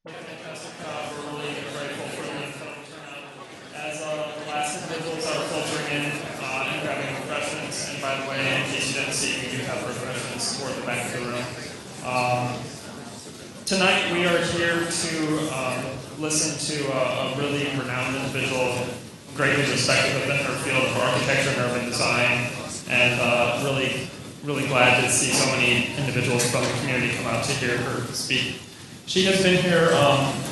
Fantastic job. We're really grateful for the turnout. As the last individuals are filtering in and grabbing refreshments, and by the way, in case you didn't see, we do have refreshments toward the back of the room. Tonight we are here to listen to a really renowned individual, greatly respected within her field of architecture and urban design, and really glad to see so many individuals from the community come out to hear her speak. She has been here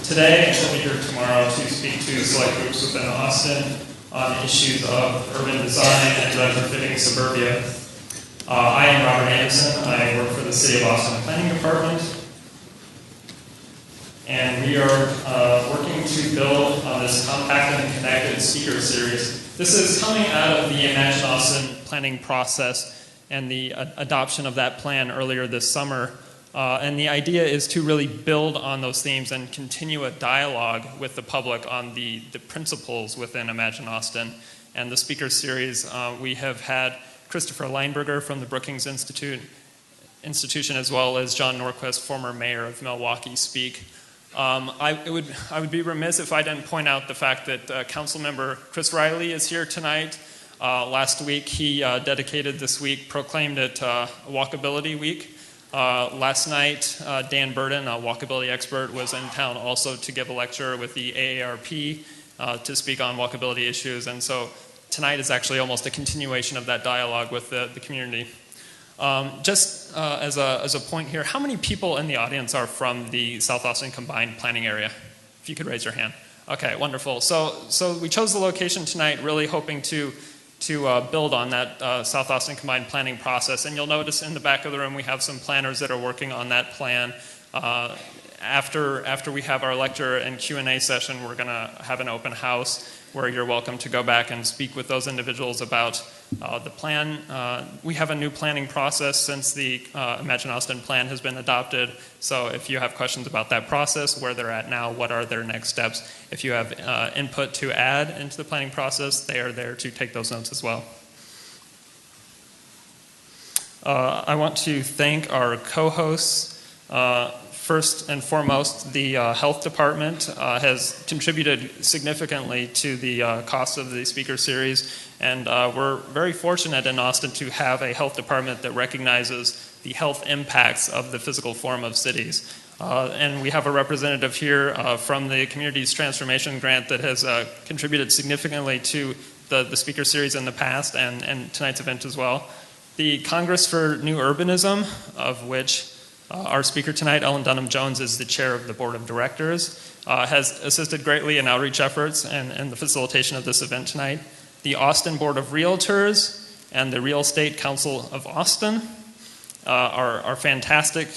today, and she'll be here tomorrow to speak to select groups within Austin on issues of urban design and retrofitting suburbia. I am Robert Anderson. I work for the City of Austin Planning Department, and we are working to build on this compact and connected speaker series. This is coming out of the Imagine Austin planning process and the adoption of that plan earlier this summer. And the idea is to really build on those themes and continue a dialogue with the public on the principles within Imagine Austin. And the speaker series, we have had Christopher Leinberger from the Brookings Institution, as well as John Norquist, former mayor of Milwaukee, speak. I would be remiss if I didn't point out the fact that council member Chris Riley is here tonight. Last week, he dedicated this week, proclaimed it Walkability Week. Last night, Dan Burden, a walkability expert, was in town also to give a lecture with the AARP to speak on walkability issues. And so tonight is actually almost a continuation of that dialogue with the community. Just as a point here, how many people in the audience are from the South Austin Combined Planning Area? If you could raise your hand. Okay, wonderful. So we chose the location tonight really hoping to build on that South Austin Combined Planning process. And you'll notice in the back of the room we have some planners that are working on that plan. After we have our lecture and Q&A session, we're going to have an open house where you're welcome to go back and speak with those individuals about the plan. We have a new planning process since the Imagine Austin plan has been adopted. So if you have questions about that process, where they're at now, what are their next steps, if you have input to add into the planning process, they are there to take those notes as well. I want to thank our co-hosts. First and foremost, the health department has contributed significantly to the cost of the speaker series, and we're very fortunate in Austin to have a health department that recognizes the health impacts of the physical form of cities. And we have a representative here from the Communities Transformation Grant that has contributed significantly to the speaker series in the past and tonight's event as well. The Congress for New Urbanism, of which our speaker tonight, Ellen Dunham-Jones, is the chair of the board of directors, has assisted greatly in outreach efforts and the facilitation of this event tonight. The Austin Board of Realtors and the Real Estate Council of Austin are fantastic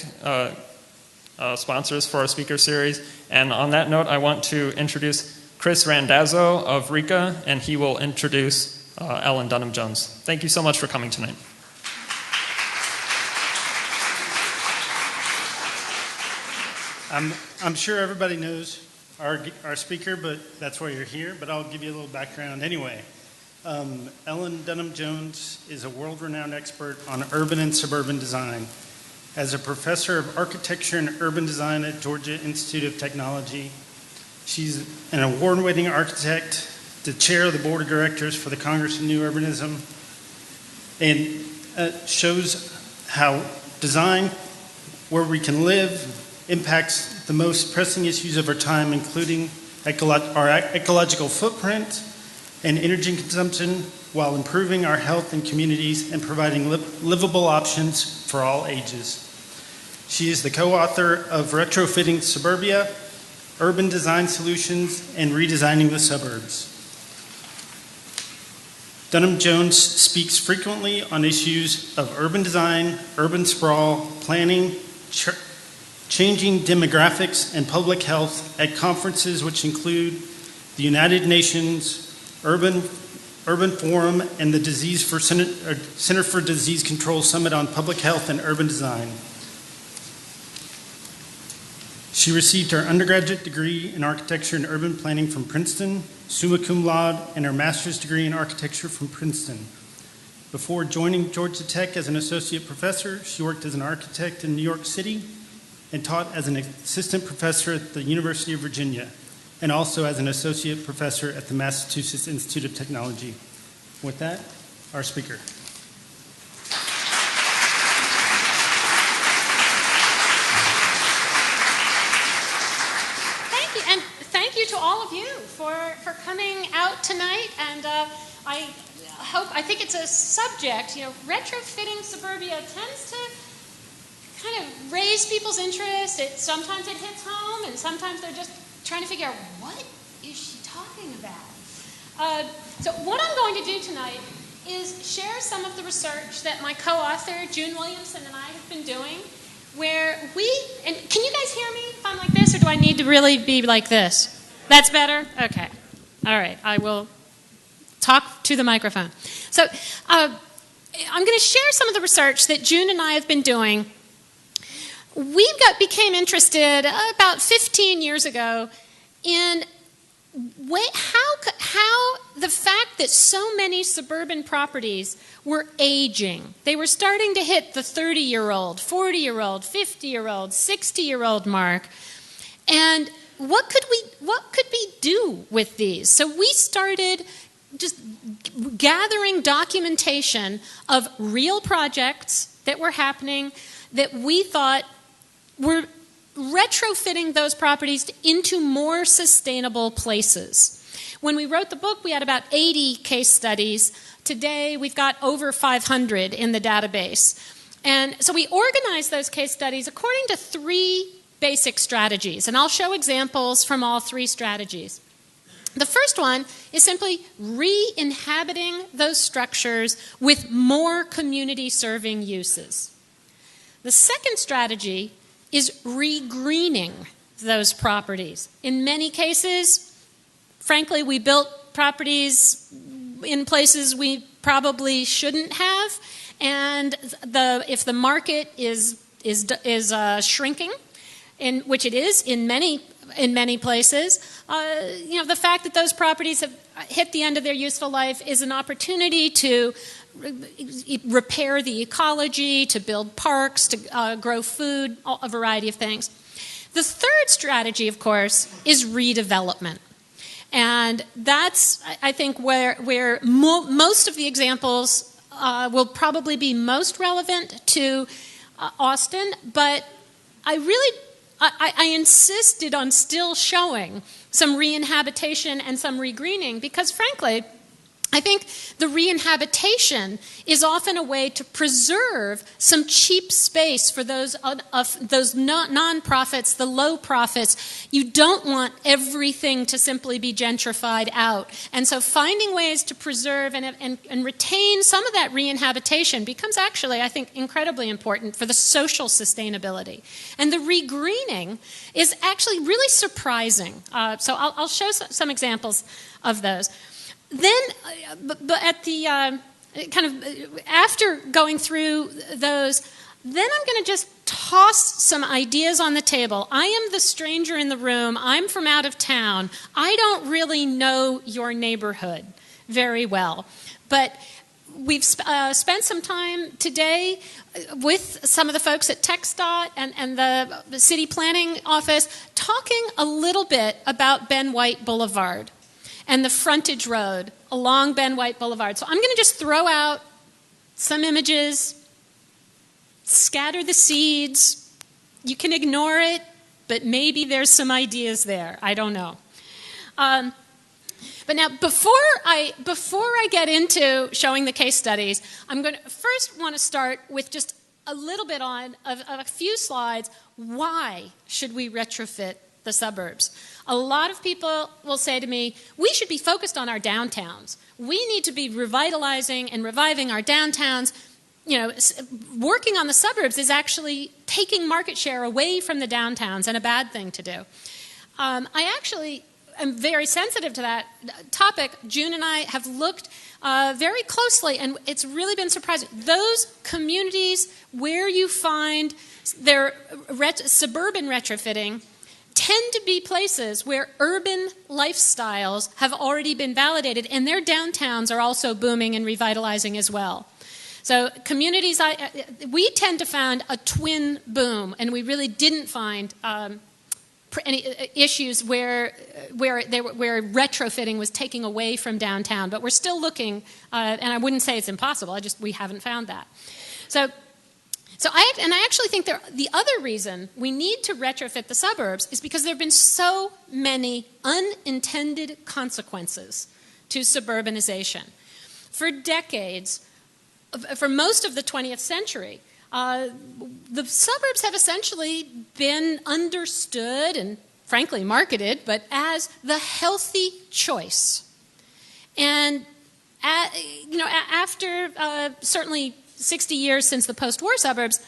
sponsors for our speaker series. And on that note, I want to introduce Chris Randazzo of RICA, and he will introduce Ellen Dunham-Jones. Thank you so much for coming tonight. I'm sure everybody knows our speaker, but that's why you're here, but I'll give you a little background anyway. Ellen Dunham-Jones is a world-renowned expert on urban and suburban design. As a professor of architecture and urban design at Georgia Institute of Technology, she's an award-winning architect, the chair of the board of directors for the Congress of New Urbanism, and shows how design, where we can live, impacts the most pressing issues of our time, including our ecological footprint and energy consumption, while improving our health and communities and providing livable options for all ages. She is the co-author of Retrofitting Suburbia, Urban Design Solutions, and Redesigning the Suburbs. Dunham-Jones speaks frequently on issues of urban design, urban sprawl, planning, changing demographics, and public health at conferences which include the United Nations Urban Forum and the Center for Disease Control Summit on Public Health and Urban Design. She received her undergraduate degree in architecture and urban planning from Princeton, summa cum laude, and her master's degree in architecture from Princeton. Before joining Georgia Tech as an associate professor, she worked as an architect in New York City and taught as an assistant professor at the University of Virginia, and also as an associate professor at the Massachusetts Institute of Technology. With that, our speaker. Thank you, and thank you to all of you for coming out tonight. And I think it's a subject, retrofitting suburbia tends to kind of raise people's interest. Sometimes it hits home, and sometimes they're just trying to figure out, what is she talking about? So what I'm going to do tonight is share some of the research that my co-author, June Williamson, and I have been doing, where and can you guys hear me if I'm like this, or do I need to really be like this? That's better? Okay. All right. I will talk to the microphone. So I'm going to share some of the research that June and I have been doing. We became interested about 15 years ago in how the fact that so many suburban properties were aging. They were starting to hit the 30-year-old, 40-year-old, 50-year-old, 60-year-old mark. And what could we do with these? So we started just gathering documentation of real projects that were happening that we thought were retrofitting those properties into more sustainable places. When we wrote the book, we had about 80 case studies. Today, we've got over 500 in the database. And so we organized those case studies according to 3 basic strategies. And I'll show examples from all 3 strategies. The first one is simply re-inhabiting those structures with more community-serving uses. The second strategy is re-greening those properties. In many cases, frankly, we built properties in places we probably shouldn't have, and if the market is shrinking, which it is in many places, the fact that those properties have hit the end of their useful life is an opportunity to repair the ecology, to build parks, to grow food, a variety of things. The third strategy, of course, is redevelopment. And that's, I think, where most of the examples will probably be most relevant to Austin, but I insisted on still showing some re-inhabitation and some re-greening because, frankly, I think the re-inhabitation is often a way to preserve some cheap space for those non-profits, the low profits. You don't want everything to simply be gentrified out. And so finding ways to preserve and retain some of that re-inhabitation becomes actually, I think, incredibly important for the social sustainability. And the re-greening is actually really surprising. So I'll show some examples of those. Then, but at the after going through those, then I'm going to just toss some ideas on the table. I am the stranger in the room. I'm from out of town. I don't really know your neighborhood very well, but we've spent some time today with some of the folks at TxDOT and the city planning office talking a little bit about Ben White Boulevard and the frontage road along Ben White Boulevard. So I'm going to just throw out some images, scatter the seeds. You can ignore it, but maybe there's some ideas there. I don't know. But now, before I get into showing the case studies, I'm going to first want to start with just a little bit of a few slides. Why should we retrofit the suburbs? A lot of people will say to me, we should be focused on our downtowns. We need to be revitalizing and reviving our downtowns. Working on the suburbs is actually taking market share away from the downtowns and a bad thing to do. I actually am very sensitive to that topic. June and I have looked very closely, and it's really been surprising. Those communities where you find their suburban retrofitting tend to be places where urban lifestyles have already been validated, and their downtowns are also booming and revitalizing as well. So communities, we tend to find a twin boom, and we really didn't find any issues where retrofitting was taking away from downtown. But we're still looking, and I wouldn't say it's impossible. We haven't found that. So I actually think the other reason we need to retrofit the suburbs is because there have been so many unintended consequences to suburbanization. For decades, for most of the 20th century, the suburbs have essentially been understood and frankly marketed, but as the healthy choice. And after certainly 60 years since the post-war suburbs,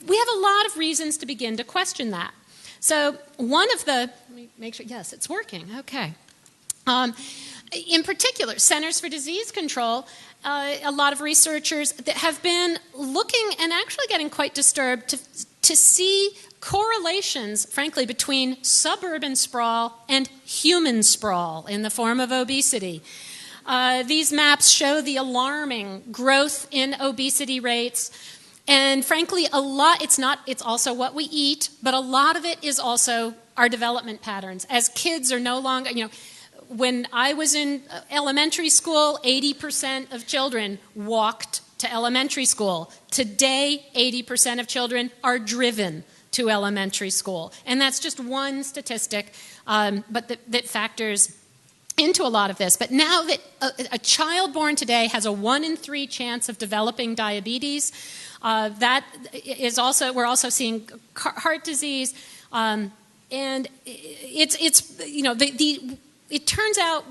we have a lot of reasons to begin to question that. So one of the, let me make sure, yes, it's working, okay. In particular, Centers for Disease Control, a lot of researchers that have been looking and actually getting quite disturbed to see correlations, frankly, between suburban sprawl and human sprawl in the form of obesity. These maps show the alarming growth in obesity rates, and frankly, it's also what we eat, but a lot of it is also our development patterns. As kids are no longer, when I was in elementary school, 80% of children walked to elementary school. Today, 80% of children are driven to elementary school. And that's just one statistic, but that factors into a lot of this. But now that a child born today has a 1 in 3 chance of developing diabetes, that is also, we're also seeing heart disease, and it turns out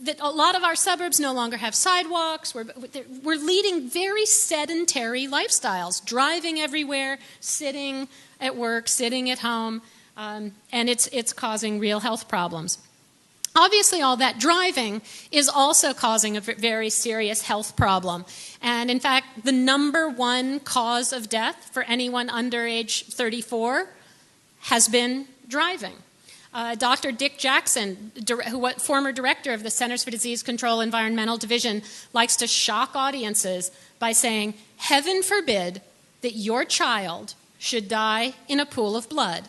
that a lot of our suburbs no longer have sidewalks. We're leading very sedentary lifestyles, driving everywhere, sitting at work, sitting at home, and it's causing real health problems. Obviously, all that driving is also causing a very serious health problem. And in fact, the #1 cause of death for anyone under age 34 has been driving. Dr. Dick Jackson, former director of the Centers for Disease Control Environmental Division, likes to shock audiences by saying, "Heaven forbid that your child should die in a pool of blood.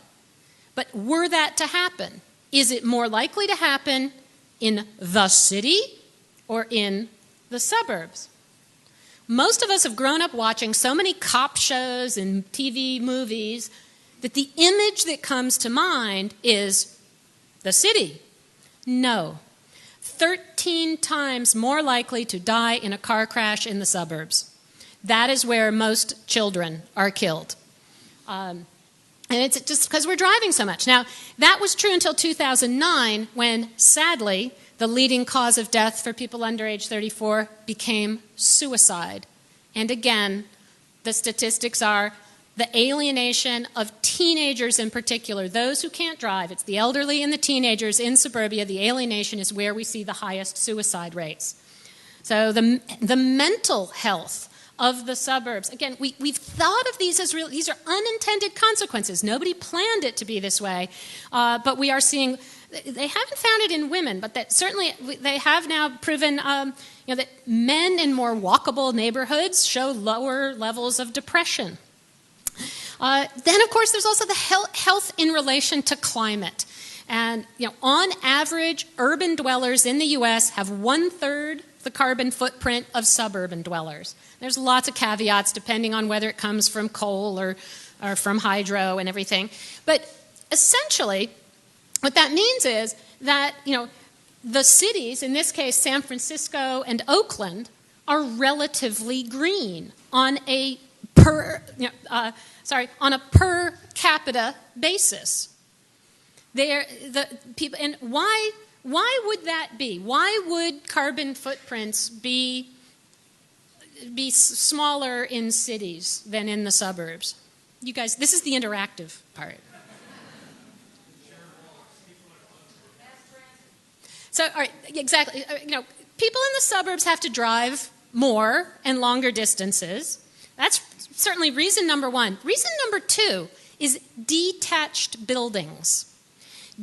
But were that to happen, is it more likely to happen in the city or in the suburbs?" Most of us have grown up watching so many cop shows and TV movies that the image that comes to mind is the city. No. 13 times more likely to die in a car crash in the suburbs. That is where most children are killed. And it's just because we're driving so much. Now, that was true until 2009 when, sadly, the leading cause of death for people under age 34 became suicide. And again, the statistics are the alienation of teenagers in particular, those who can't drive. It's the elderly and the teenagers in suburbia. The alienation is where we see the highest suicide rates. So the mental health of the suburbs, again, we've thought of these as these are unintended consequences. Nobody planned it to be this way, but we are seeing, they haven't found it in women, but that certainly they have now proven that men in more walkable neighborhoods show lower levels of depression. Then, of course, there's also the health in relation to climate. And, on average, urban dwellers in the U.S. have 1/3 the carbon footprint of suburban dwellers. There's lots of caveats depending on whether it comes from coal or from hydro and everything. But essentially, what that means is that, the cities, in this case San Francisco and Oakland, are relatively green on a per capita basis. And why would that be? Why would carbon footprints be smaller in cities than in the suburbs? You guys, this is the interactive part. So, all right, exactly. People in the suburbs have to drive more and longer distances. That's certainly reason #1. Reason #2 is detached buildings.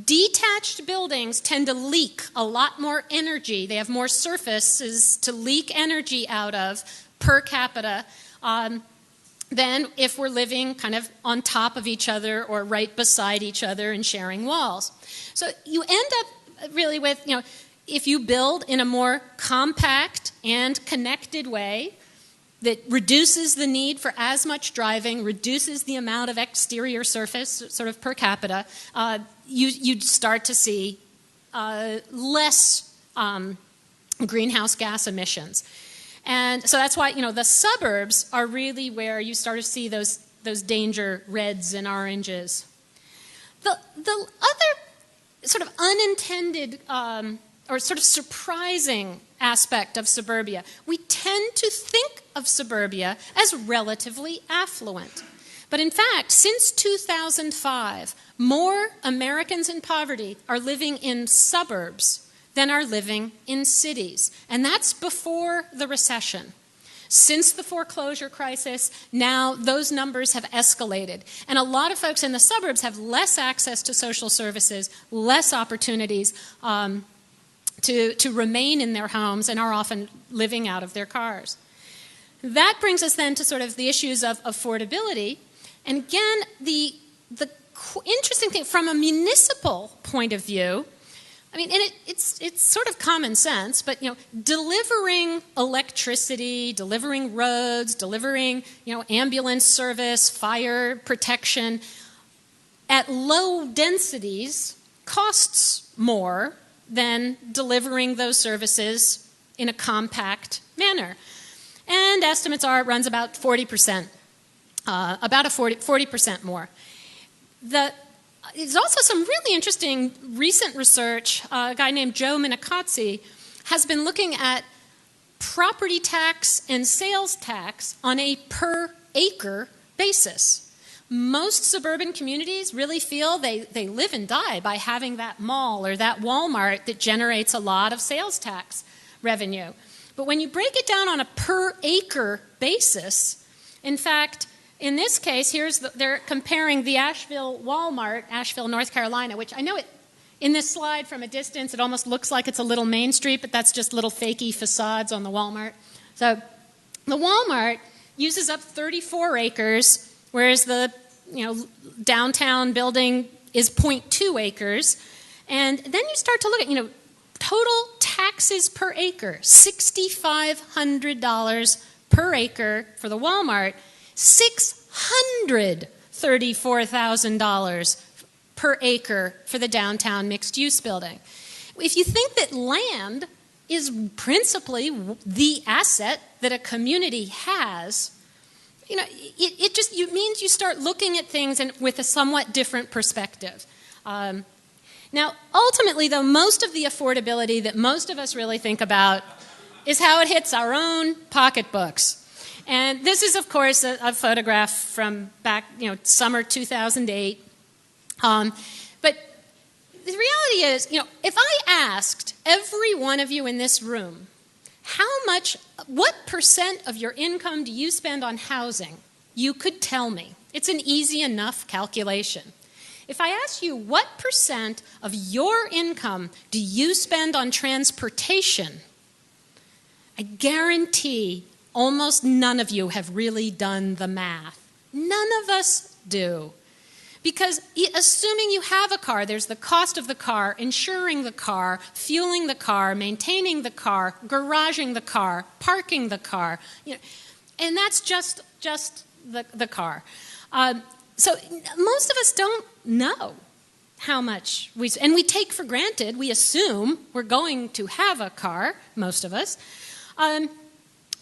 Detached buildings tend to leak a lot more energy. They have more surfaces to leak energy out of per capita than if we're living kind of on top of each other or right beside each other and sharing walls. So you end up really with, if you build in a more compact and connected way that reduces the need for as much driving, reduces the amount of exterior surface sort of per capita, you'd start to see less greenhouse gas emissions. And so that's why, the suburbs are really where you start to see those danger reds and oranges. The other sort of unintended or sort of surprising aspect of suburbia, we tend to think of suburbia as relatively affluent. But in fact, since 2005, more Americans in poverty are living in suburbs than are living in cities. And that's before the recession. Since the foreclosure crisis, now those numbers have escalated. And a lot of folks in the suburbs have less access to social services, less opportunities to remain in their homes, and are often living out of their cars. That brings us then to sort of the issues of affordability. And again, the interesting thing from a municipal point of view, I mean, and it's sort of common sense, but delivering electricity, delivering roads, delivering ambulance service, fire protection at low densities costs more than delivering those services in a compact manner. And estimates are it runs about 40%, about a 40% more. There's also some really interesting recent research. A guy named Joe Minicozzi has been looking at property tax and sales tax on a per acre basis. Most suburban communities really feel they live and die by having that mall or that Walmart that generates a lot of sales tax revenue. But when you break it down on a per acre basis, in fact, in this case, they're comparing the Asheville Walmart, Asheville, North Carolina, which I know in this slide from a distance, it almost looks like it's a little main street, but that's just little fakey facades on the Walmart. So the Walmart uses up 34 acres, whereas the downtown building is 0.2 acres. And then you start to look at, total taxes per acre, $6,500 per acre for the Walmart, $634,000 per acre for the downtown mixed-use building. If you think that land is principally the asset that a community has, it means you start looking at things with a somewhat different perspective. Now, ultimately, though, most of the affordability that most of us really think about is how it hits our own pocketbooks. And this is, of course, a photograph from back, summer 2008. But the reality is, if I asked every one of you in this room, what percent of your income do you spend on housing, you could tell me. It's an easy enough calculation. If I asked you what percent of your income do you spend on transportation, I guarantee almost none of you have really done the math. None of us do. Because assuming you have a car, there's the cost of the car, insuring the car, fueling the car, maintaining the car, garaging the car, parking the car. And that's just the car. So most of us don't know how much and we take for granted, we assume we're going to have a car, most of us.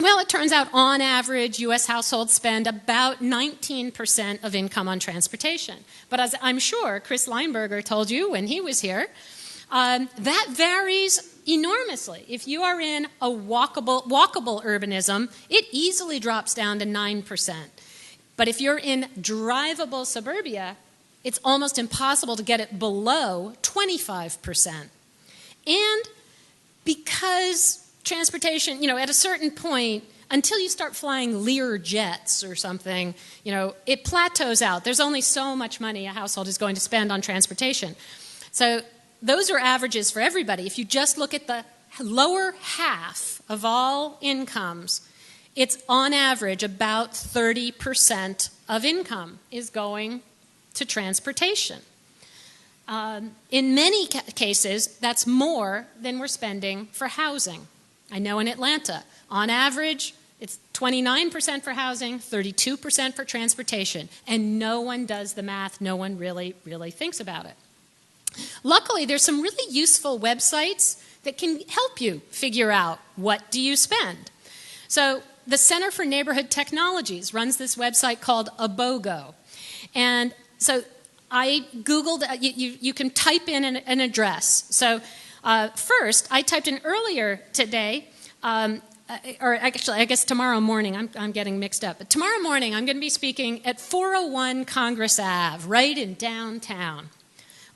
Well, it turns out on average, U.S. households spend about 19% of income on transportation. But as I'm sure Chris Lineberger told you when he was here, that varies enormously. If you are in a walkable urbanism, it easily drops down to 9%. But if you're in drivable suburbia, it's almost impossible to get it below 25%. And because transportation, at a certain point, until you start flying Lear jets or something, it plateaus out. There's only so much money a household is going to spend on transportation. So those are averages for everybody. If you just look at the lower half of all incomes, it's on average about 30% of income is going to transportation. In many cases, that's more than we're spending for housing. I know in Atlanta, on average, it's 29% for housing, 32% for transportation, and no one does the math. No one really thinks about it. Luckily, there's some really useful websites that can help you figure out what do you spend. So the Center for Neighborhood Technologies runs this website called Abogo. And so I Googled, you can type in an address. So first, I typed in earlier today, or actually, I guess tomorrow morning, I'm getting mixed up. But tomorrow morning, I'm going to be speaking at 401 Congress Ave, right in downtown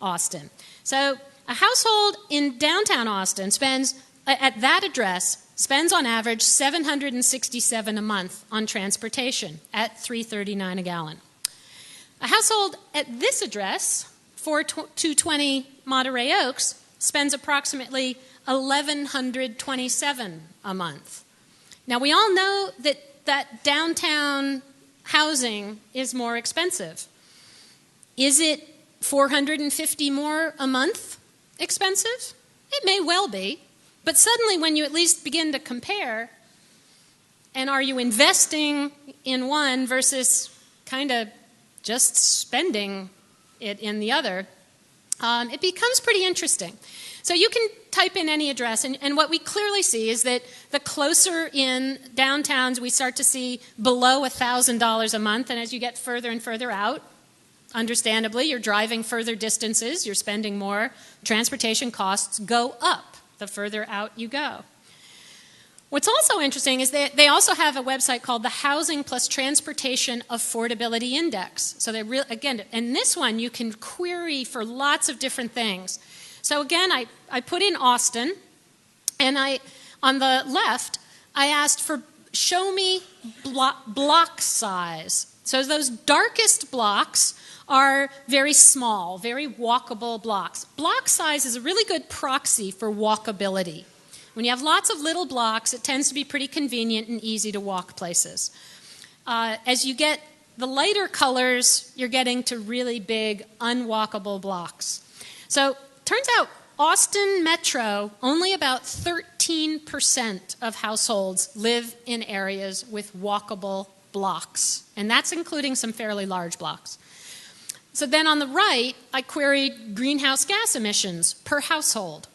Austin. So a household in downtown Austin spends, at that address, spends on average $767 a month on transportation at $3.39 a gallon. A household at this address, 220 Monterey Oaks, spends approximately $1,127 a month. Now, we all know that downtown housing is more expensive. Is it $450 more a month expensive? It may well be. But suddenly, when you at least begin to compare, and are you investing in one versus kind of just spending it in the other, it becomes pretty interesting. So you can type in any address, and what we clearly see is that the closer in downtowns we start to see below $1,000 a month, and as you get further and further out, understandably, you're driving further distances, you're spending more, transportation costs go up the further out you go. What's also interesting is that they also have a website called the Housing plus Transportation Affordability Index. So they again, in this one, you can query for lots of different things. So again, I put in Austin, and on the left, I asked for show me block size. So those darkest blocks are very small, very walkable blocks. Block size is a really good proxy for walkability. When you have lots of little blocks, it tends to be pretty convenient and easy to walk places. As you get the lighter colors, you're getting to really big, unwalkable blocks. So turns out Austin Metro, only about 13% of households live in areas with walkable blocks, and that's including some fairly large blocks. So then on the right, I queried greenhouse gas emissions per household.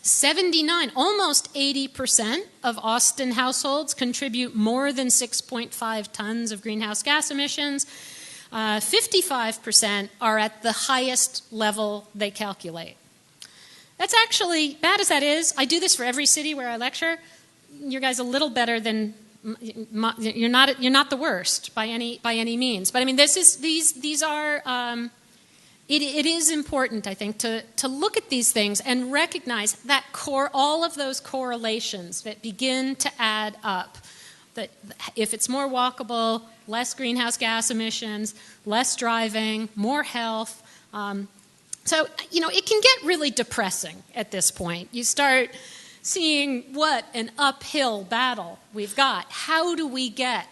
79, almost 80% of Austin households contribute more than 6.5 tons of greenhouse gas emissions. 55% are at the highest level they calculate. That's actually, bad as that is, I do this for every city where I lecture. You guys are a little better than, you're not the worst by any means. But I mean, these are, it is important, I think, to look at these things and recognize that all of those correlations that begin to add up. That if it's more walkable, less greenhouse gas emissions, less driving, more health. So, it can get really depressing at this point. You start seeing what an uphill battle we've got. How do we get,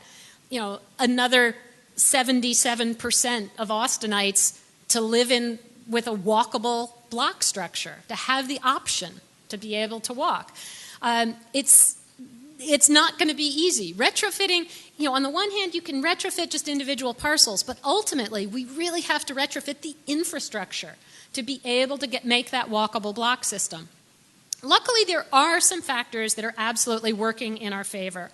another 77% of Austinites to live with a walkable block structure, to have the option to be able to walk? It's not going to be easy. Retrofitting, on the one hand, you can retrofit just individual parcels, but ultimately, we really have to retrofit the infrastructure to be able to make that walkable block system. Luckily, there are some factors that are absolutely working in our favor.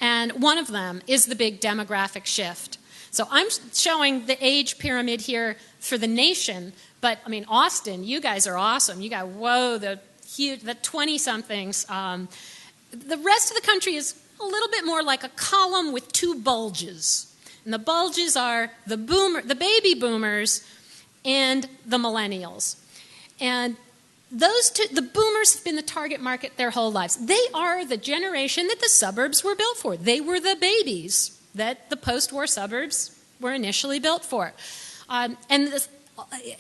And one of them is the big demographic shift. So I'm showing the age pyramid here for the nation, but I mean, Austin, you guys are awesome. You got, the 20-somethings. The rest of the country is a little bit more like a column with two bulges. And the bulges are the baby boomers and the millennials. And those two, the boomers have been the target market their whole lives. They are the generation that the suburbs were built for. They were the babies that the post-war suburbs were initially built for. And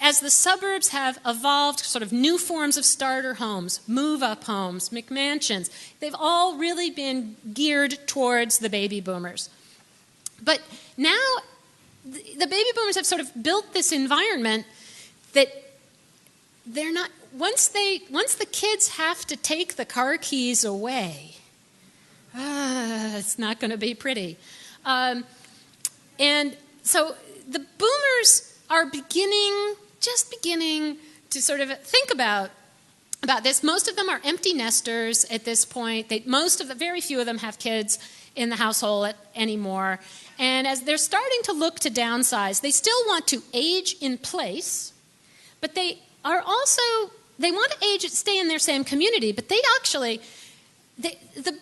as the suburbs have evolved, sort of new forms of starter homes, move-up homes, McMansions, they've all really been geared towards the baby boomers. But now the baby boomers have sort of built this environment that they're not, once the kids have to take the car keys away, it's not going to be pretty. And so the boomers are just beginning to sort of think about this. Most of them are empty nesters at this point. Very few of them have kids in the household anymore. And as they're starting to look to downsize, they still want to age in place, but they want to stay in their same community, but the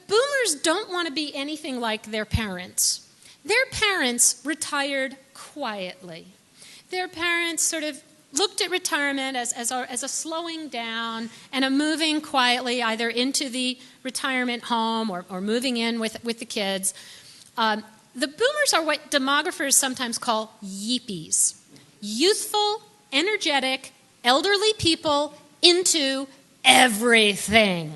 boomers don't want to be anything like their parents. Their parents retired quietly. Their parents sort of looked at retirement as a slowing down and a moving quietly either into the retirement home or moving in with the kids. The boomers are what demographers sometimes call yeepies. Youthful, energetic, elderly people into everything.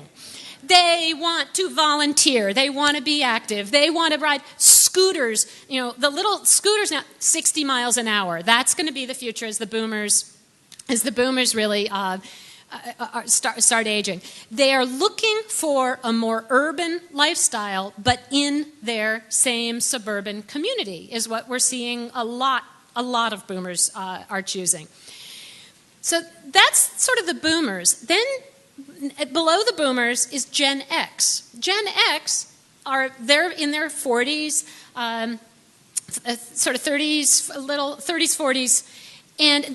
They want to volunteer. They want to be active. They want to ride scooters. The little scooters now, 60 miles an hour. That's going to be the future as the boomers really start aging. They are looking for a more urban lifestyle, but in their same suburban community is what we're seeing a lot of boomers are choosing. So that's sort of the boomers. Then below the boomers is Gen X. Gen X they're in their 40s, sort of 30s, 40s, and a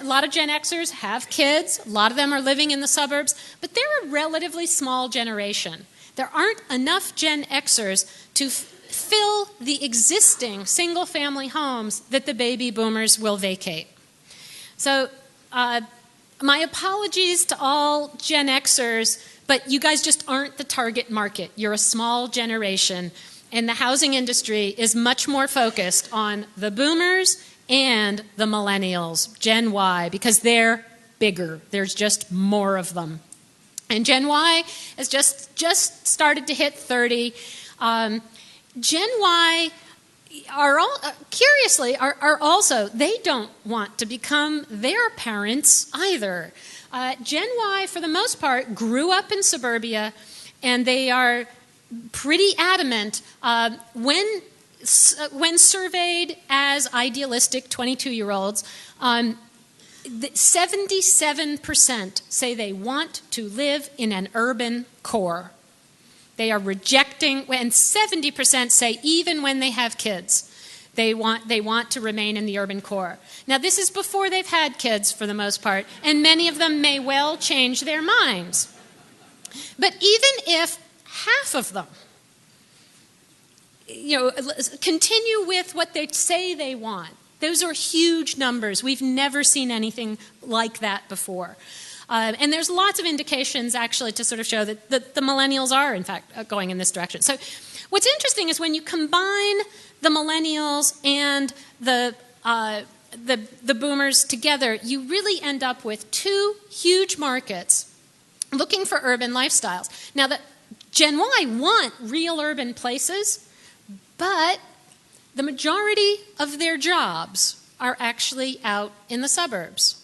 lot of Gen Xers have kids. A lot of them are living in the suburbs, but they're a relatively small generation. There aren't enough Gen Xers to fill the existing single-family homes that the baby boomers will vacate. So my apologies to all Gen Xers, but you guys just aren't the target market. You're a small generation, and the housing industry is much more focused on the boomers and the millennials, Gen Y, because they're bigger. There's just more of them. And Gen Y has just started to hit 30. Gen Y are also, they don't want to become their parents either. Gen Y, for the most part, grew up in suburbia, and they are pretty adamant when surveyed as idealistic 22-year-olds, 77% say they want to live in an urban core. They are rejecting, and 70% say even when they have kids, they want to remain in the urban core. Now, this is before they've had kids for the most part, and many of them may well change their minds. But even if half of them continue with what they say they want, those are huge numbers. We've never seen anything like that before. And there's lots of indications, actually, to sort of show that the millennials are, in fact, going in this direction. So what's interesting is when you combine the millennials and the boomers together, you really end up with two huge markets looking for urban lifestyles. Now, the Gen Y want real urban places, but the majority of their jobs are actually out in the suburbs.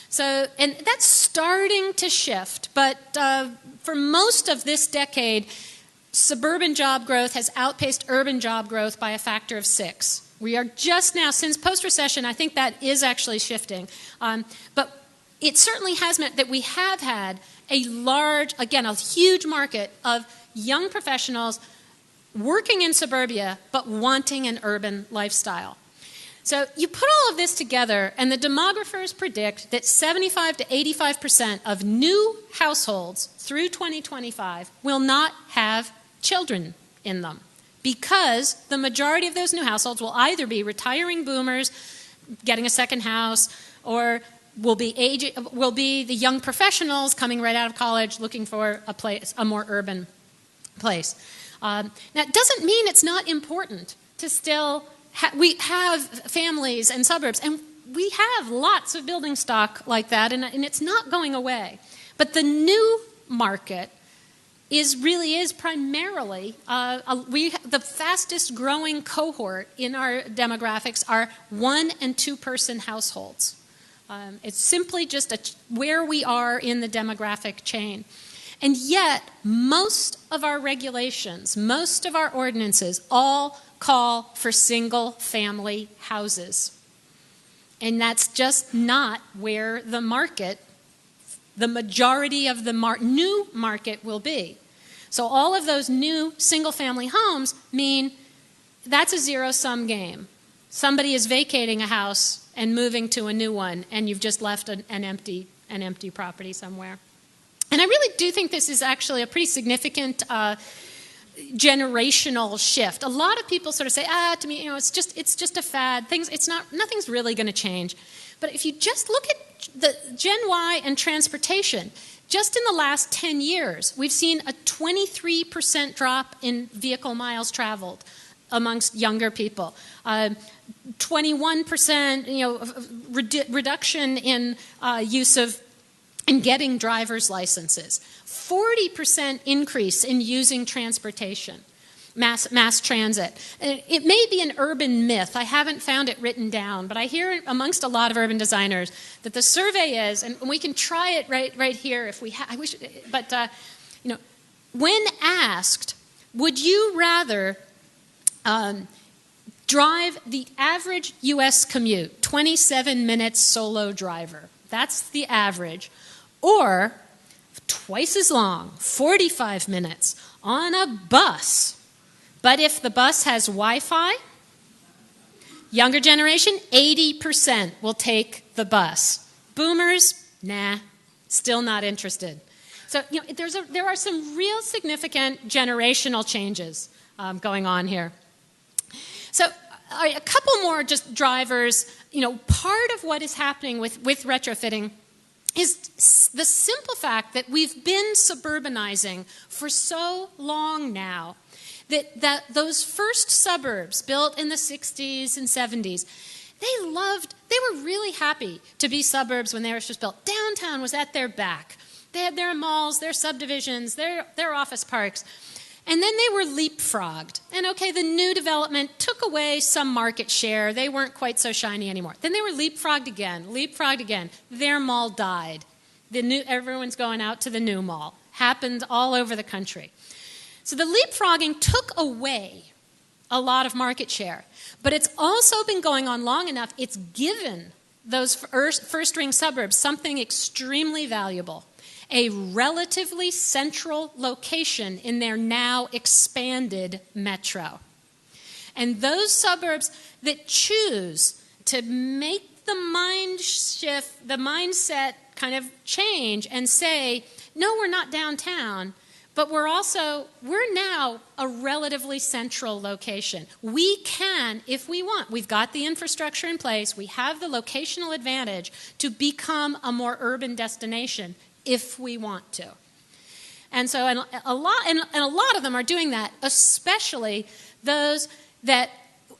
So, and that's starting to shift, but for most of this decade, suburban job growth has outpaced urban job growth by a factor of 6. We are just now, since post-recession, I think that is actually shifting. But it certainly has meant that we have had a huge market of young professionals working in suburbia, but wanting an urban lifestyle. So you put all of this together, and the demographers predict that 75 to 85% of new households through 2025 will not have children in them, because the majority of those new households will either be retiring boomers getting a second house, or will be the young professionals coming right out of college looking for a more urban place. Now, it doesn't mean it's not important to still we have families and suburbs, and we have lots of building stock like that, and it's not going away. But the new market really is primarily, the fastest growing cohort in our demographics are 1- and 2-person households. It's simply just where we are in the demographic chain. And yet, most of our regulations, most of our ordinances all call for single-family houses. And that's just not where the majority of the new market will be. So all of those new single-family homes mean that's a zero-sum game. Somebody is vacating a house and moving to a new one, and you've just left an empty property somewhere. And I really do think this is actually a pretty significant generational shift. A lot of people sort of say, to me, it's just a fad. Nothing's really going to change. But if you just look at the Gen Y and transportation, just in the last 10 years, we've seen a 23% drop in vehicle miles traveled amongst younger people. 21% reduction in use of in getting driver's licenses. 40% increase in using transportation, mass transit. It may be an urban myth. I haven't found it written down, but I hear amongst a lot of urban designers that the survey is, and we can try it right here if we I wish, but when asked, would you rather drive the average U.S. commute, 27 minutes solo driver, that's the average, or twice as long, 45 minutes, on a bus? But if the bus has Wi-Fi, younger generation, 80% will take the bus. Boomers, nah, still not interested. So there are some real significant generational changes going on here. So a couple more just drivers. Part of what is happening with retrofitting is the simple fact that we've been suburbanizing for so long now that those first suburbs built in the 60s and 70s, they were really happy to be suburbs when they were just built. Downtown was at their back. They had their malls, their subdivisions, their office parks. And then they were leapfrogged. And okay, the new development took away some market share. They weren't quite so shiny anymore. Then they were leapfrogged again. Their mall died. Everyone's going out to the new mall. Happened all over the country. So the leapfrogging took away a lot of market share. But it's also been going on long enough, it's given those first-ring suburbs something extremely valuable. A relatively central location in their now expanded metro. And those suburbs that choose to make the mind shift, the mindset kind of change and say, no, we're not downtown, but we're now a relatively central location. We can, if we want, we've got the infrastructure in place, we have the locational advantage to become a more urban destination if we want to. And so a lot of them are doing that, especially those that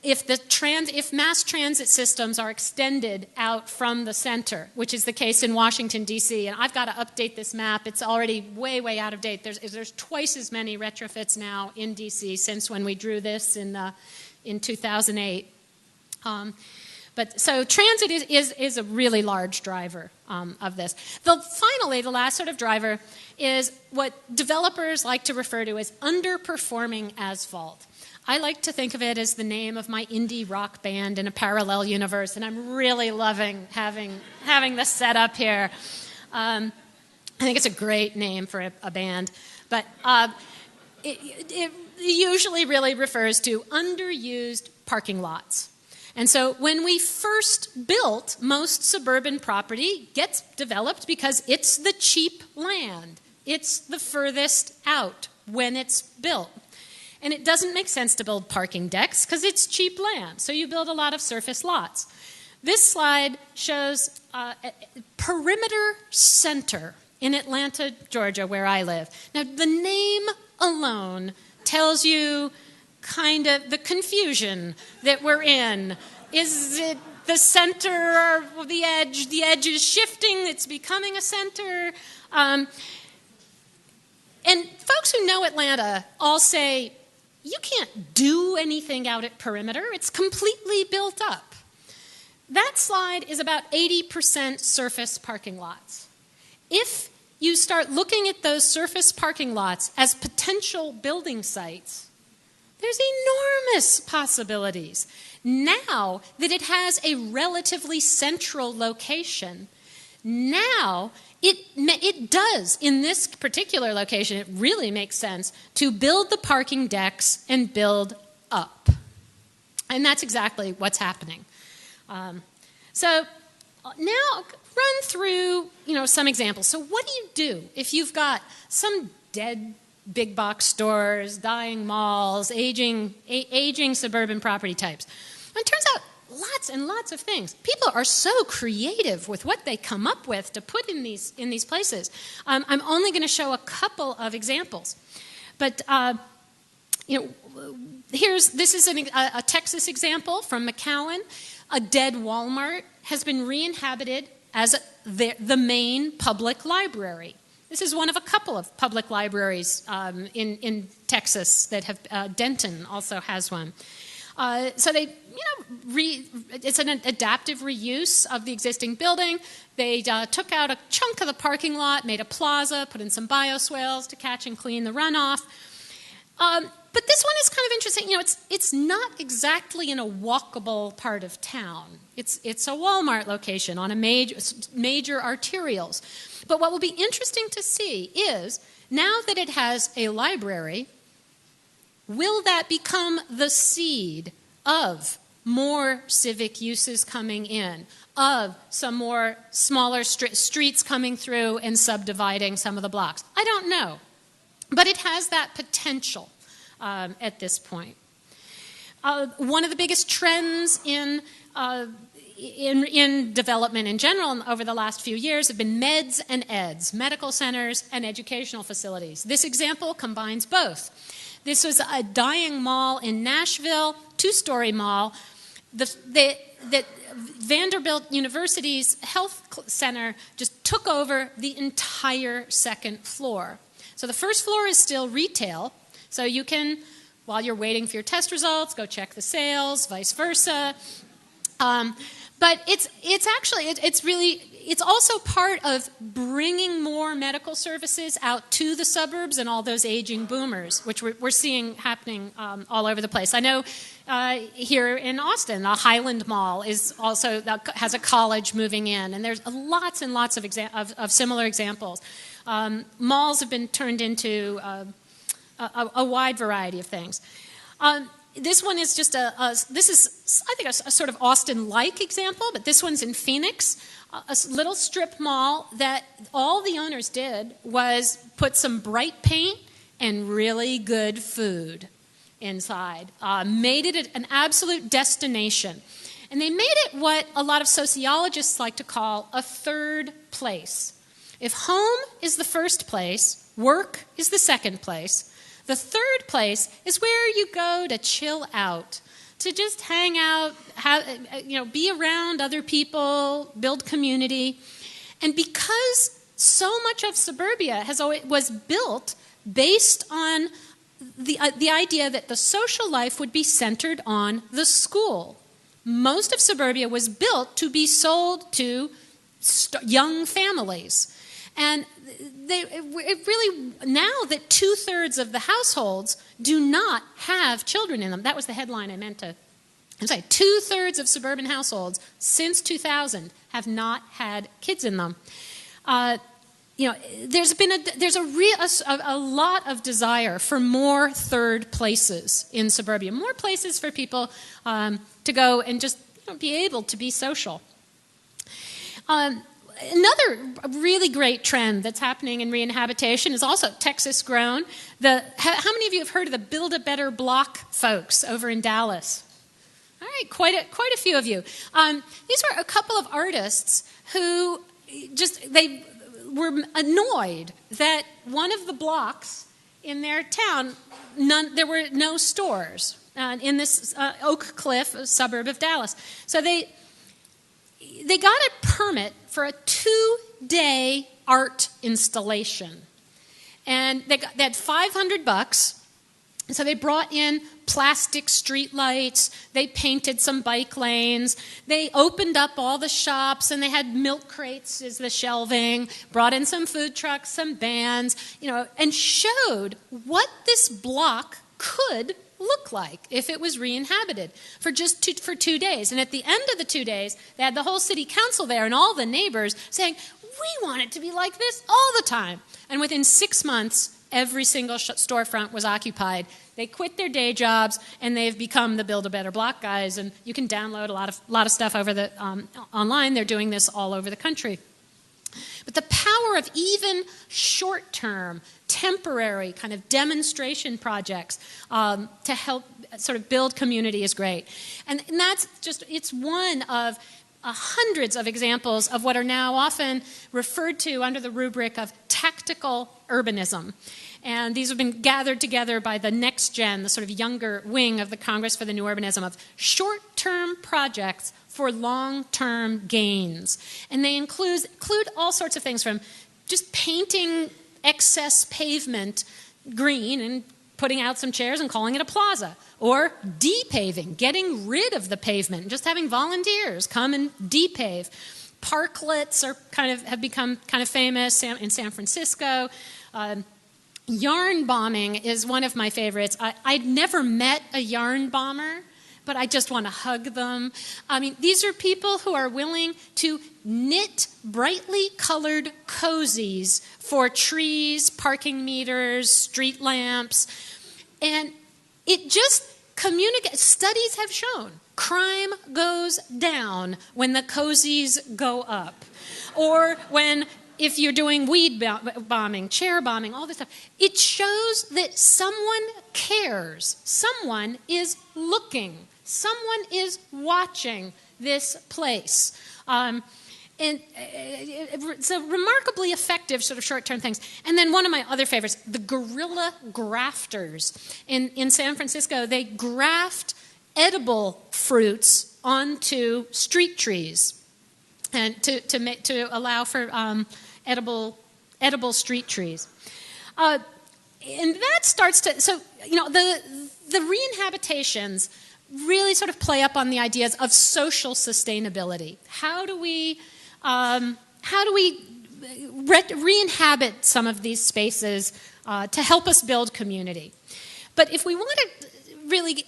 if mass transit systems are extended out from the center, which is the case in Washington, D.C., and I've got to update this map. It's already way, way out of date. There's twice as many retrofits now in D.C. since when we drew this in 2008. But so transit is a really large driver of this. Finally, the last sort of driver is what developers like to refer to as underperforming asphalt. I like to think of it as the name of my indie rock band in a parallel universe, and I'm really loving having this set up here. I think it's a great name for a band, but it usually really refers to underused parking lots. And so when we first built, most suburban property gets developed because it's the cheap land. It's the furthest out when it's built. And it doesn't make sense to build parking decks because it's cheap land. So you build a lot of surface lots. This slide shows Perimeter Center in Atlanta, Georgia, where I live. Now, the name alone tells you kind of the confusion that we're in. Is it the center or the edge is shifting, it's becoming a center. And folks who know Atlanta all say, you can't do anything out at perimeter, it's completely built up. That slide is about 80% surface parking lots. If you start looking at those surface parking lots as potential building sites, there's enormous possibilities. Now that it has a relatively central location, now it does, in this particular location, it really makes sense to build the parking decks and build up. And that's exactly what's happening. So now run through, some examples. So what do you do if you've got some dead big box stores, dying malls, aging suburban property types? Well, it turns out lots and lots of things. People are so creative with what they come up with to put in these places. I'm only going to show a couple of examples, but this is a Texas example from McAllen. A dead Walmart has been re-inhabited as the main public library. This is one of a couple of public libraries in Texas that have, Denton also has one. So they, it's an adaptive reuse of the existing building. They took out a chunk of the parking lot, made a plaza, put in some bioswales to catch and clean the runoff. But this one is kind of interesting. It's not exactly in a walkable part of town. It's a Walmart location on a major arterials. But what will be interesting to see is, now that it has a library, will that become the seed of more civic uses coming in, of some more smaller streets coming through and subdividing some of the blocks? I don't know. But it has that potential at this point. One of the biggest trends in development in general over the last few years have been meds and eds, medical centers and educational facilities. This example combines both. This was a dying mall in Nashville, two-story mall. The Vanderbilt University's health center just took over the entire second floor. So the first floor is still retail, so you can, while you're waiting for your test results, go check the sales, vice versa. But it's also part of bringing more medical services out to the suburbs and all those aging boomers, which we're seeing happening all over the place. I know here in Austin, the Highland Mall has a college moving in, and there's lots and lots of similar examples. Malls have been turned into a wide variety of things. This one is just I think, a sort of Austin-like example, but this one's in Phoenix, a little strip mall that all the owners did was put some bright paint and really good food inside, made it an absolute destination. And they made it what a lot of sociologists like to call a third place. If home is the first place, work is the second place, the third place is where you go to chill out, to just hang out, be around other people, build community. And because so much of suburbia was built based on the idea that the social life would be centered on the school. Most of suburbia was built to be sold to young families. And it really, now that 2/3 of the households do not have children in them, that was the headline I meant to say, 2/3 of suburban households since 2000 have not had kids in them. There's a lot of desire for more third places in suburbia, more places for people to go and just be able to be social. Another really great trend that's happening in re-inhabitation is also Texas grown. How many of you have heard of the Build a Better Block folks over in Dallas? All right, quite a few of you. These were a couple of artists who they were annoyed that one of the blocks in their town, there were no stores in this Oak Cliff, a suburb of Dallas. So they they got a permit for a 2-day art installation. And they had $500. So they brought in plastic street lights, they painted some bike lanes, they opened up all the shops, and they had milk crates as the shelving, brought in some food trucks, some bands, and showed what this block could look like if it was re-inhabited for 2 days. And at the end of the 2 days, they had the whole city council there and all the neighbors saying, we want it to be like this all the time. And within 6 months, every single storefront was occupied. They quit their day jobs, and they've become the Build a Better Block guys. And you can download a lot of stuff over the online. They're doing this all over the country. But the power of even short-term, temporary kind of demonstration projects to help sort of build community is great. And that's it's one of hundreds of examples of what are now often referred to under the rubric of tactical urbanism. And these have been gathered together by the next gen, the sort of younger wing of the Congress for the New Urbanism, of short-term projects for long-term gains. And they include all sorts of things, from just painting excess pavement green and putting out some chairs and calling it a plaza, or depaving, getting rid of the pavement and just having volunteers come and depave. Parklets have become kind of famous in San Francisco. Yarn bombing is one of my favorites. I'd never met a yarn bomber, but I just want to hug them. I mean, these are people who are willing to knit brightly colored cozies for trees, parking meters, street lamps. And it just communicates. Studies have shown crime goes down when the cozies go up. Or if you're doing weed bombing, chair bombing, all this stuff, it shows that someone cares. Someone is looking. Someone is watching this place. And it's a remarkably effective sort of short-term things. And then one of my other favorites, the guerrilla grafters. In San Francisco, they graft edible fruits onto street trees, and to allow for edible street trees. And that starts to, the re-inhabitations really sort of play up on the ideas of social sustainability. How do we re-inhabit some of these spaces to help us build community? But if we want to really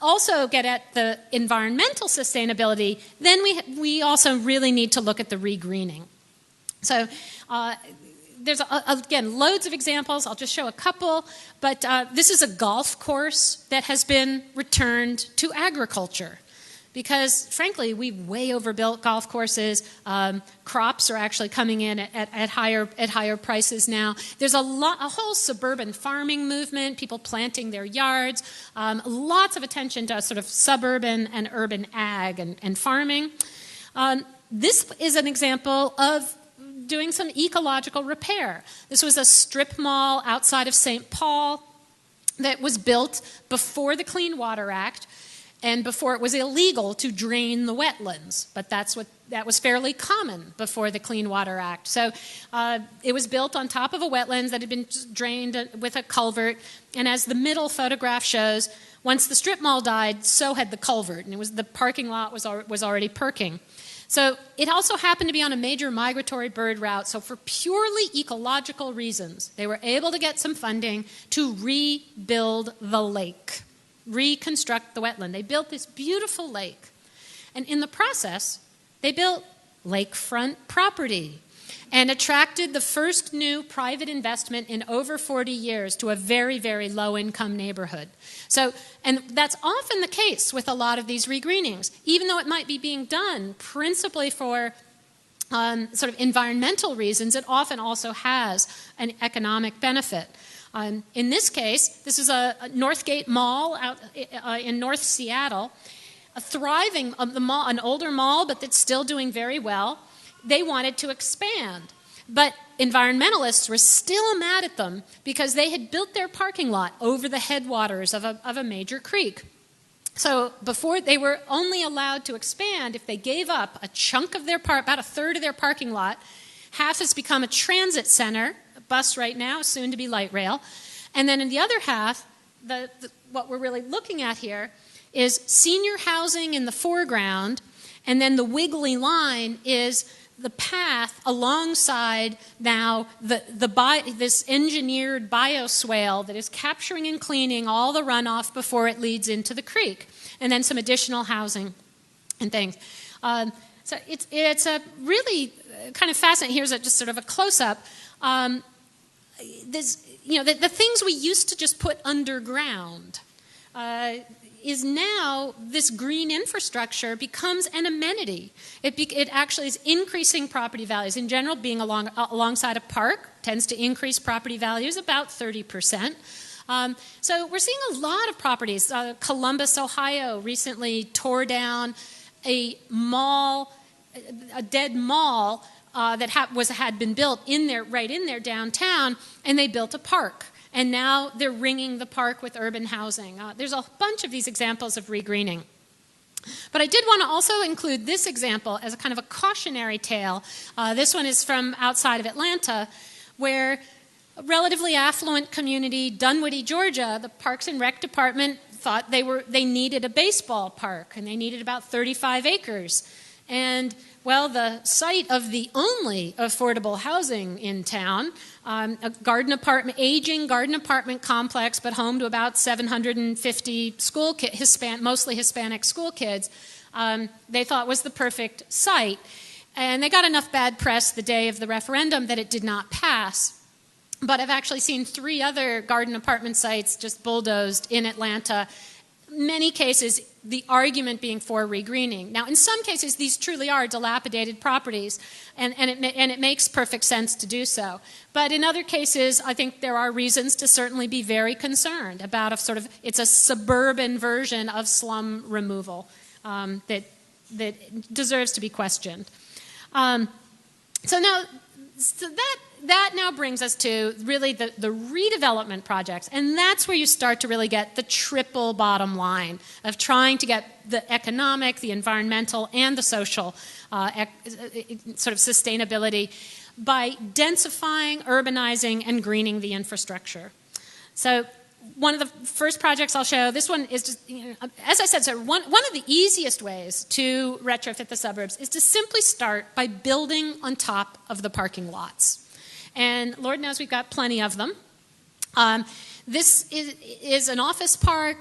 also get at the environmental sustainability, then we also really need to look at the regreening. So there's, again, loads of examples. I'll just show a couple. But this is a golf course that has been returned to agriculture because, frankly, we way overbuilt golf courses. Crops are actually coming in at higher prices now. There's a whole suburban farming movement, people planting their yards, lots of attention to sort of suburban and urban ag and farming. This is an example of doing some ecological repair. This was a strip mall outside of St. Paul that was built before the Clean Water Act and before it was illegal to drain the wetlands. But that was fairly common before the Clean Water Act. So it was built on top of a wetlands that had been drained with a culvert. And as the middle photograph shows, once the strip mall died, so had the culvert. And the parking lot was already perking. So it also happened to be on a major migratory bird route. So for purely ecological reasons, they were able to get some funding to rebuild the lake, reconstruct the wetland. They built this beautiful lake. And in the process, they built lakefront property and attracted the first new private investment in over 40 years to a very, very low-income neighborhood. So, and that's often the case with a lot of these regreenings, even though it might be being done principally for sort of environmental reasons, it often also has an economic benefit. In this case, this is a Northgate Mall out in North Seattle, a thriving mall, an older mall, but that's still doing very well. They wanted to expand, but environmentalists were still mad at them because they had built their parking lot over the headwaters of a major creek. So before, they were only allowed to expand if they gave up a chunk of their about a third of their parking lot. Half has become a transit center, a bus right now, soon to be light rail. And then in the other half, what we're really looking at here is senior housing in the foreground, and then the wiggly line is the path alongside now this engineered bioswale that is capturing and cleaning all the runoff before it leads into the creek, and then some additional housing and things. So it's a really kind of fascinating. Here's just sort of a close-up. The things we used to just put underground is now this green infrastructure becomes an amenity. It actually is increasing property values. In general, being alongside a park tends to increase property values about 30%. So we're seeing a lot of properties. Columbus, Ohio recently tore down a dead mall that had been built right in their downtown, and they built a park. And now they're ringing the park with urban housing. There's a bunch of these examples of regreening. But I did want to also include this example as a kind of a cautionary tale. This one is from outside of Atlanta, where a relatively affluent community, Dunwoody, Georgia, the Parks and Rec Department thought they needed a baseball park, and they needed about 35 acres. And, well, the site of the only affordable housing in town, a aging garden apartment complex, but home to about 750 mostly Hispanic school kids, they thought was the perfect site. And they got enough bad press the day of the referendum that it did not pass. But I've actually seen 3 other garden apartment sites just bulldozed in Atlanta. Many cases, the argument being for regreening. Now, in some cases, these truly are dilapidated properties, and it makes perfect sense to do so. But in other cases, I think there are reasons to certainly be very concerned about it's a suburban version of slum removal that deserves to be questioned. So that now brings us to really the redevelopment projects, and that's where you start to really get the triple bottom line of trying to get the economic, the environmental, and the social sort of sustainability by densifying, urbanizing, and greening the infrastructure. So one of the first projects I'll show, this one is just, as I said, so one of the easiest ways to retrofit the suburbs is to simply start by building on top of the parking lots. And Lord knows we've got plenty of them. This is an office park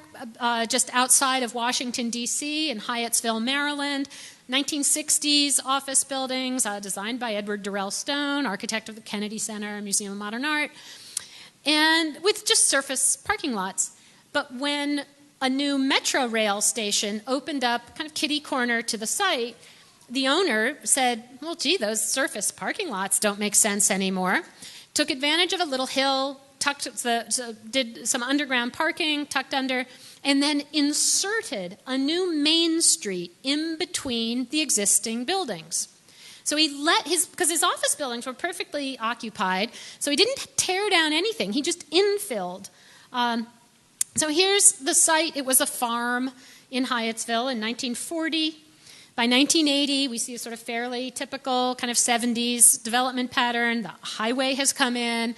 just outside of Washington, D.C. in Hyattsville, Maryland. 1960s office buildings designed by Edward Durrell Stone, architect of the Kennedy Center, Museum of Modern Art, and with just surface parking lots. But when a new metro rail station opened up kind of kitty corner to the site, the owner said, well, gee, those surface parking lots don't make sense anymore. Took advantage of a little hill, did some underground parking, tucked under, and then inserted a new main street in between the existing buildings. So he because his office buildings were perfectly occupied, so he didn't tear down anything. He just infilled. So here's the site. It was a farm in Hyattsville in 1940. By 1980, we see a sort of fairly typical kind of 70s development pattern. The highway has come in.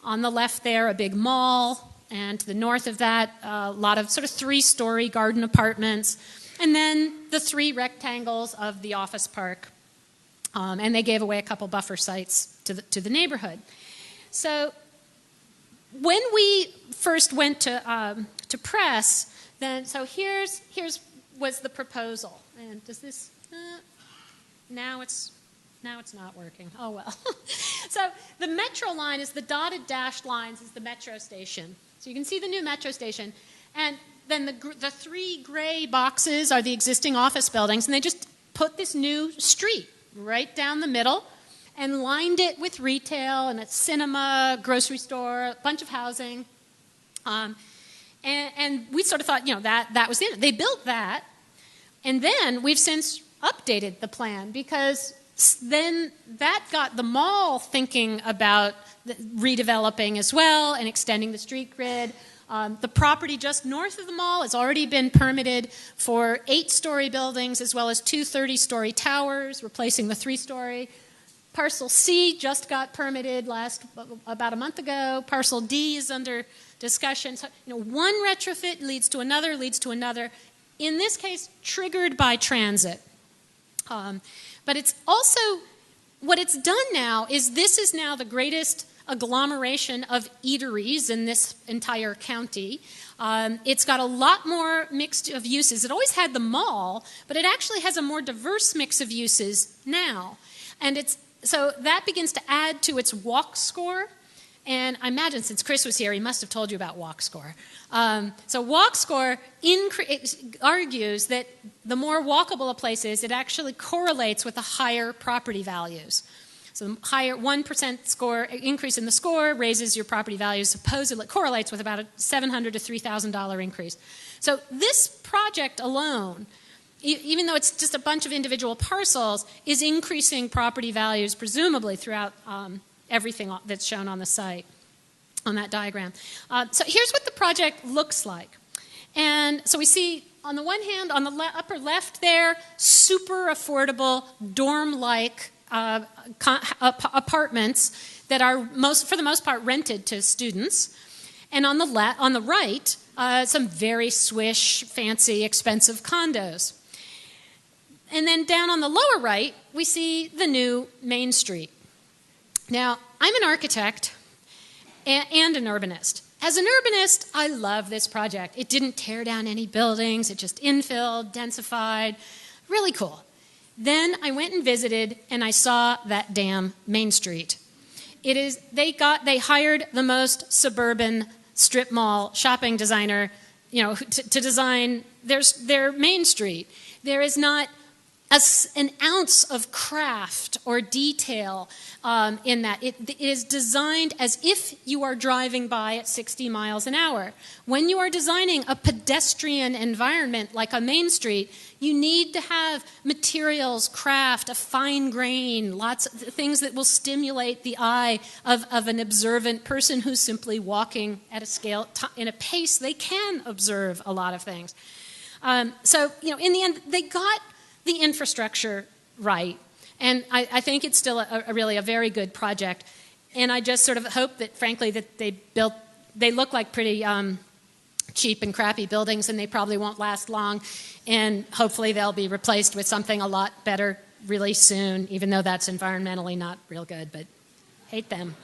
On the left there, a big mall. And to the north of that, a lot of sort of 3-story garden apartments. And then the 3 rectangles of the office park. And they gave away a couple buffer sites to the neighborhood. So when we first went to press, here's was the proposal. And does this? Now it's not working. Oh well. So the metro line is the dotted dashed lines is the metro station. So you can see the new metro station, and then the 3 gray boxes are the existing office buildings, and they just put this new street right down the middle and lined it with retail and a cinema, grocery store, a bunch of housing. And we sort of thought, that was it. They built that. And then we've since updated the plan because then that got the mall thinking about redeveloping as well and extending the street grid. The property just north of the mall has already been permitted for 8-story buildings as well as 2 30-story towers, replacing the 3-story. Parcel C just got permitted about a month ago. Parcel D is under discussion. So, one retrofit leads to another, in this case, triggered by transit. But it's also, what it's done now is this is now the greatest agglomeration of eateries in this entire county. It's got a lot more mix of uses. It always had the mall, but it actually has a more diverse mix of uses now. And so that begins to add to its walk score. And I imagine since Chris was here, he must have told you about walk score. So walk score argues that the more walkable a place is, it actually correlates with the higher property values. So the higher 1% score increase in the score raises your property values, supposedly correlates with about a $700 to $3,000 increase. So this project alone, even though it's just a bunch of individual parcels, is increasing property values presumably throughout everything that's shown on the site, on that diagram. So here's what the project looks like. And so we see, on the one hand, on the upper left there, super affordable dorm-like apartments that are, for the most part, rented to students. And on the right, some very swish, fancy, expensive condos. And then down on the lower right, we see the new Main Street. Now, I'm an architect and an urbanist. As an urbanist, I love this project. It didn't tear down any buildings. It just infilled, densified. Really cool. Then I went and visited, and I saw that damn Main Street. They hired the most suburban strip mall shopping designer, to design their Main Street. There is not an ounce of craft or detail in that. It is designed as if you are driving by at 60 miles an hour. When you are designing a pedestrian environment like a Main Street, you need to have materials, craft, a fine grain, lots of things that will stimulate the eye of an observant person who's simply walking at a scale, in a pace they can observe a lot of things. So, in the end, they got the infrastructure right. And I think it's still really a very good project. And I just sort of hope that, frankly, that they look like pretty cheap and crappy buildings, and they probably won't last long. And hopefully they'll be replaced with something a lot better really soon, even though that's environmentally not real good, but hate them.